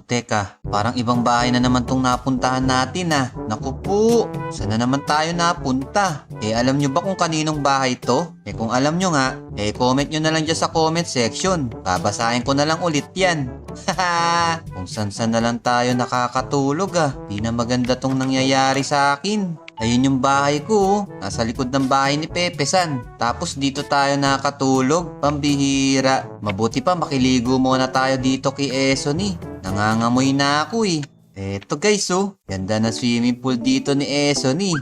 Teka, parang ibang bahay na naman tong napuntahan natin ah. Naku po, saan na naman tayo napunta? Alam nyo ba kung kaninong bahay to? Kung alam nyo nga, comment nyo na lang dyan sa comment section. Babasahin ko na lang ulit yan. Haha, kung saan na lang tayo nakakatulog ah. Di na maganda tong nangyayari sa akin. Ayun yung bahay ko, nasa likod ng bahay ni Pepe San. Tapos dito tayo nakatulog, pambihira. Mabuti pa makiligo muna tayo dito kay Esoni. Nangangamoy na ako eh. Eto guys ganda na swimming pool dito ni Esoni.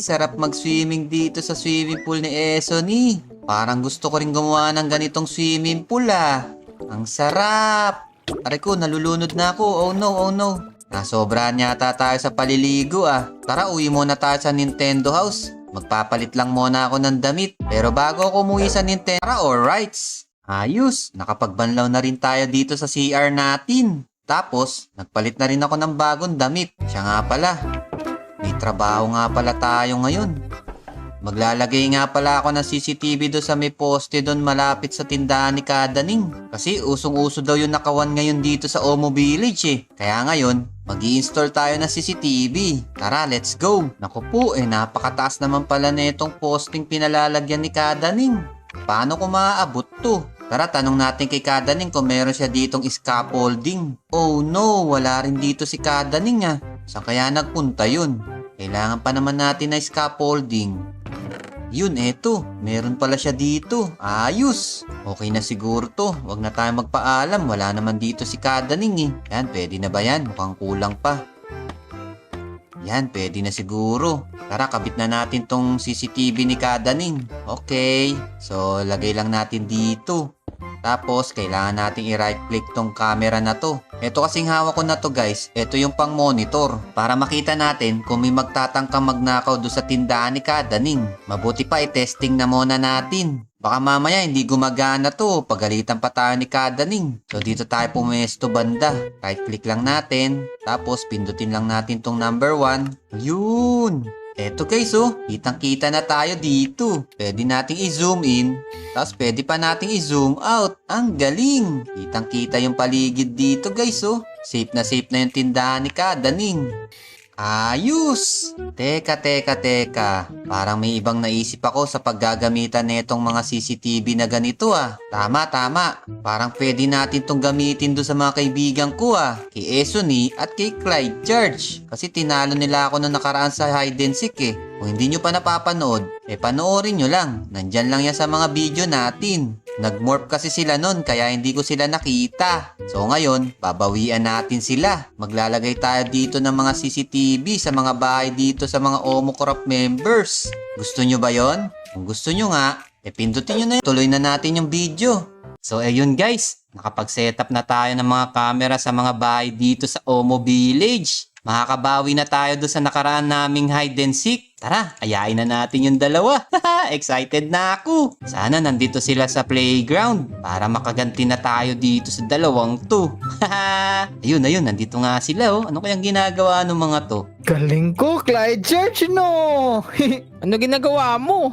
Sarap mag-swimming dito sa swimming pool ni Esoni. Parang gusto ko rin gumawa ng ganitong swimming pool ah. Ang sarap. Aray ko, nalulunod na ako. Oh no, oh no. Nasobrahan yata tayo sa paliligo ah. Tara, uwi muna tayo sa Nintendo House. Magpapalit lang muna ako ng damit. Pero bago ako umuwi sa Nintendo, tara, alrights. Ayos, nakapagbanlaw na rin tayo dito sa CR natin. Tapos, nagpalit na rin ako ng bagong damit. Siya nga pala, may trabaho nga pala tayo ngayon. Maglalagay nga pala ako ng CCTV doon sa may poste doon malapit sa tindahan ni Kadaning. Kasi usong-uso daw yung nakawan ngayon dito sa Omo Village eh. Kaya ngayon, mag-i-install tayo ng CCTV. Tara, let's go! Naku po, napakataas naman pala na itong posting pinalalagyan ni Kadaning. Paano ko maaabot to? Tara, tanong natin kay Kadaning kung meron siya ditong scaffolding. Oh no, wala rin dito si Kadaning ah. Saan kaya nagpunta yun? Kailangan pa naman natin na scaffolding. Yun, eto. Meron pala siya dito. Ayos. Okay na siguro to. Huwag na tayo magpaalam. Wala naman dito si Kadaning eh. Yan, pwede na ba yan? Mukhang kulang pa. Yan, pwede na siguro. Tara, kabit na natin tong CCTV ni Kadaning. Okay. So, lagay lang natin dito. Tapos, kailangan nating i-right click tong camera na to. Ito kasing hawak ko na to guys. Ito yung pang monitor. Para makita natin kung may magtatangkang magnakaw doon sa tindahan ni Kadaning. Mabuti pa i-testing na muna natin. Baka mamaya hindi gumagana to. Pagalitan pa tayo ni Kadaning. So dito tayo pumesto banda. Right click lang natin. Tapos pindutin lang natin tong number 1. Yun. Eto guys kitang-kita na tayo dito. Pwede nating i-zoom in. Tapos pwede pa nating i-zoom out. Ang galing. Kitang-kita yung paligid dito guys Safe na yung tindahan ni Kadaning. Ayos! Teka. Parang may ibang naisip ako sa paggagamitan netong mga CCTV na ganito ah. Tama. Parang pwede natin tong gamitin do sa mga kaibigan ko ah. Kay Esoni at kay Clyde Charge. Kasi tinalo nila ako nung nakaraan sa hide and seek eh. Kung hindi nyo pa napapanood, panoorin nyo lang. Nandyan lang yan sa mga video natin. Nag-morph kasi sila nun kaya hindi ko sila nakita. So ngayon, babawian natin sila. Maglalagay tayo dito ng mga CCTV sa mga bahay dito sa mga Omo Corrupt members. Gusto nyo ba yon? Kung gusto nyo nga, pindutin nyo na yun. Tuloy na natin yung video. So ayun guys, nakapag-setup na tayo ng mga camera sa mga bahay dito sa Omo Village. Makakabawi na tayo doon sa nakaraan naming hide and seek. Tara, ayain na natin yung dalawa. Excited na ako. Sana nandito sila sa playground para makaganti na tayo dito sa dalawang to. ayun, nandito nga sila Ano kayang ginagawa ng mga to? Galing ko, Clyde Church, no? Ano ginagawa mo?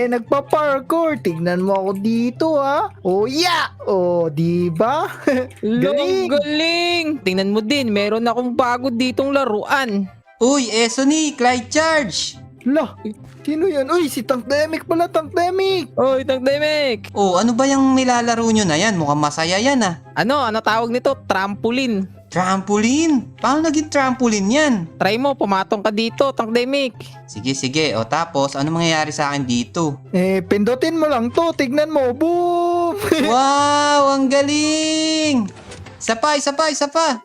Nagpa-parkour. Tignan mo ako dito, ha? Oh, yeah! Oh, diba? Galing! Tingnan mo din, meron akong bago ditong laruan. Uy, Esoni, Clyde Charge! Lah, sino yan? Uy, si Tank Demic pala, Tank Demic! Oy, Tagdemek! Oh, ano ba yung nilalaro nyo na yan? Mukhang masaya yan ah. Ano tawag nito? Trampoline. Trampoline? Paano naging trampoline yan? Try mo, pumatong ka dito, Tagdemek. Sige. O tapos, ano mangyayari sa akin dito? Pindutin mo lang to. Tignan mo. Boom! Wow! Ang galing! Isa pa! Sige, isa pa.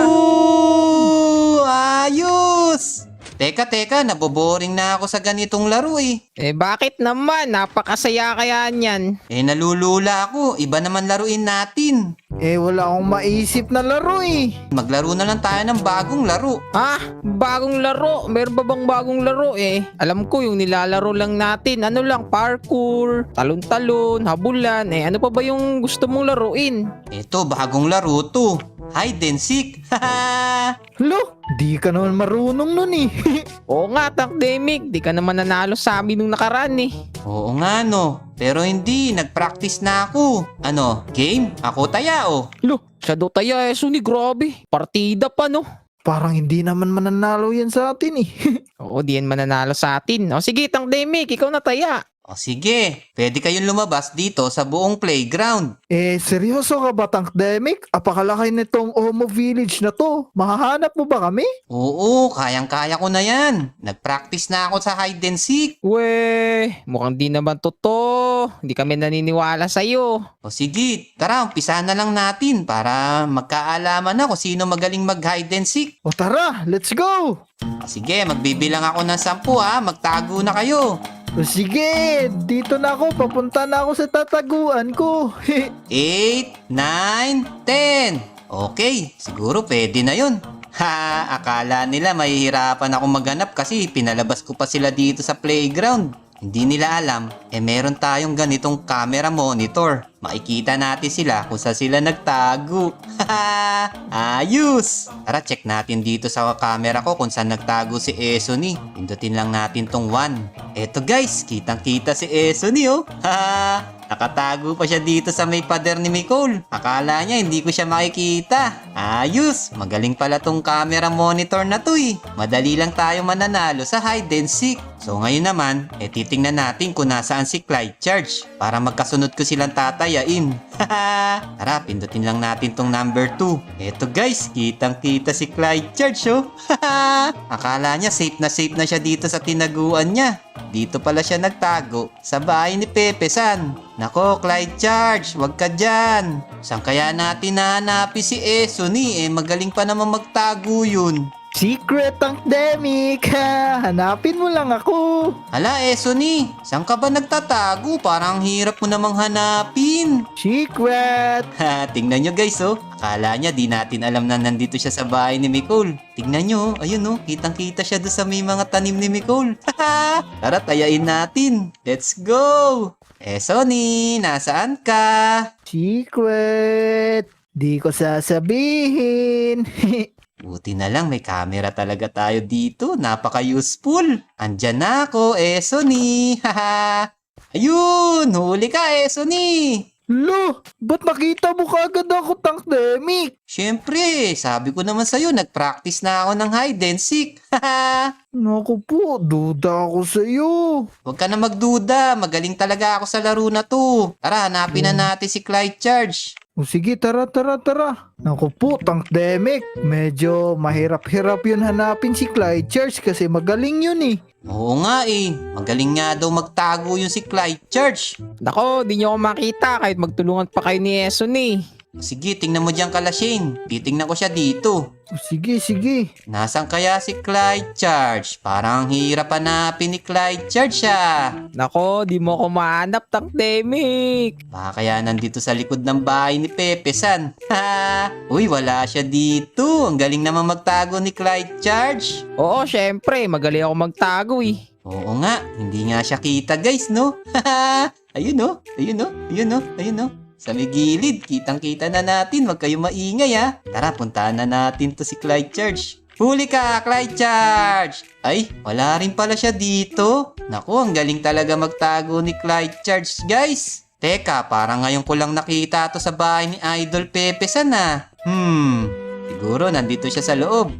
Woo! Ayos! Teka, naboboring na ako sa ganitong laro eh. Bakit naman? Napakasaya kaya niyan. Nalulula ako. Iba naman laruin natin. Wala akong maisip na laro eh. Maglaro na lang tayo ng bagong laro. Bagong laro? Meron ba bang bagong laro Alam ko yung nilalaro lang natin. Ano lang, parkour, talon-talon, habulan. Ano pa ba yung gusto mong laruin? Ito, bagong laro to. Hide and seek. Lo, Di ka naman marunong nun eh. Oo nga, Takdemic. Di ka naman nanalo sa amin nung nakaraan eh. Oo nga no, pero hindi, nag-practice na ako. Ano, game? Ako taya oh. Lo, siya daw tayo Eso ni grabe. Partida pa no. Parang hindi naman mananalo yan sa atin eh. Oo, di yan mananalo sa atin. O sige, Takdemic, ikaw na taya. O sige, pwede kayong lumabas dito sa buong playground. Seryoso ka ba, Tankdemic? Apakalaki nitong Omo Village na to. Mahahanap mo ba kami? Oo, kayang-kaya ko na yan. Nag-practice na ako sa hide and seek. Weh, mukhang di naman totoo. Hindi kami naniniwala sa'yo. O sige, tara, umpisahan na lang natin para magkaalaman na kung sino magaling mag-hide and seek. O tara, let's go! O sige, magbibilang ako ng 10 ha, magtago na kayo. O sige, dito na ako. Papunta na ako sa tataguan ko. 8, 9, 10. Okay, siguro pwede na yun. Ha, akala nila mahihirapan ako maghanap kasi pinalabas ko pa sila dito sa playground. Hindi nila alam, meron tayong ganitong camera monitor. Makikita natin sila kung saan sila nagtago. Ayos! Tara, check natin dito sa camera ko kung saan nagtago si Esoni. Pindutin lang natin tong 1. Eto guys, kitang-kita si Esoni oh. Nakatago pa siya dito sa may pader ni Nicole. Akala niya hindi ko siya makikita. Ayos! Magaling pala tong camera monitor na to eh. Madali lang tayo mananalo sa hide and seek. So ngayon naman, titingnan natin kung nasaan si Clyde Charge para magkasunod ko silang tatayain. Tara, pindutin lang natin tong number 2. Eto guys, kitang-kita si Clyde Charge oh. Akala niya safe na siya dito sa tinaguan niya. Dito pala siya nagtago sa bahay ni Pepe San. Nako, Clyde Charge, wag ka dyan. Saan kaya natin nahanapin si Esoni? Magaling pa naman magtago yun. Secret Tankdemic! Hanapin mo lang ako. Hala, Esoni, saan ka ba nagtatago? Parang hirap mo namang hanapin. Secret! Tingnan nyo guys oh. Akala niya di natin alam na nandito siya sa bahay ni Nicole. Tingnan nyo, ayun oh, kitang-kita siya doon sa may mga tanim ni Nicole. Tara, tayain natin. Let's go! Esoni, nasaan ka? Secret! Di ko sasabihin. Buti na lang may camera talaga tayo dito. Napaka-useful. Andyan na ako, Esoni. Ayun, huli ka, Esoni. Lo, ba't nakita mo kagad ako, Tankdemic? Siyempre, sabi ko naman sa'yo, nag-practice na ako ng hide and seek. Naku po, duda ako sa'yo. Huwag ka na magduda, magaling talaga ako sa laro na to. Tara, hanapin na natin si Clyde Charge. O sige, tara. Naku po, Tankdemic. Medyo mahirap-hirap yun hanapin si Clyde Charge kasi magaling yun eh. Oo nga eh, magaling nga daw magtago yung si Clyde Charge. Nako, di niyo ako makita kahit magtulungan pa kayo ni Eson eh. Sige, tingnan mo dyan kala Shane. Titingnan ko siya dito. O sige. Nasaan kaya si Clyde Charge? Parang hirap hanapin ni Clyde Charge siya. Nako, di mo ako mahanap, Takdemic. Baka kaya nandito sa likod ng bahay ni Pepe San. Uy, wala siya dito. Ang galing naman magtago ni Clyde Charge. Oo, syempre, magaling ako magtago eh. Oo nga, hindi nga siya kita guys, no? Ayun no, ayun no. Sa may gilid, kitang-kita na natin. Huwag kayo maingay ha. Tara, puntahan na natin to si Clyde Charge. Huli ka, Clyde Charge! Ay, wala rin pala siya dito. Naku, ang galing talaga magtago ni Clyde Charge, guys. Teka, parang ngayon ko lang nakita to sa bahay ni Idol Pepe San ah. Siguro nandito siya sa loob.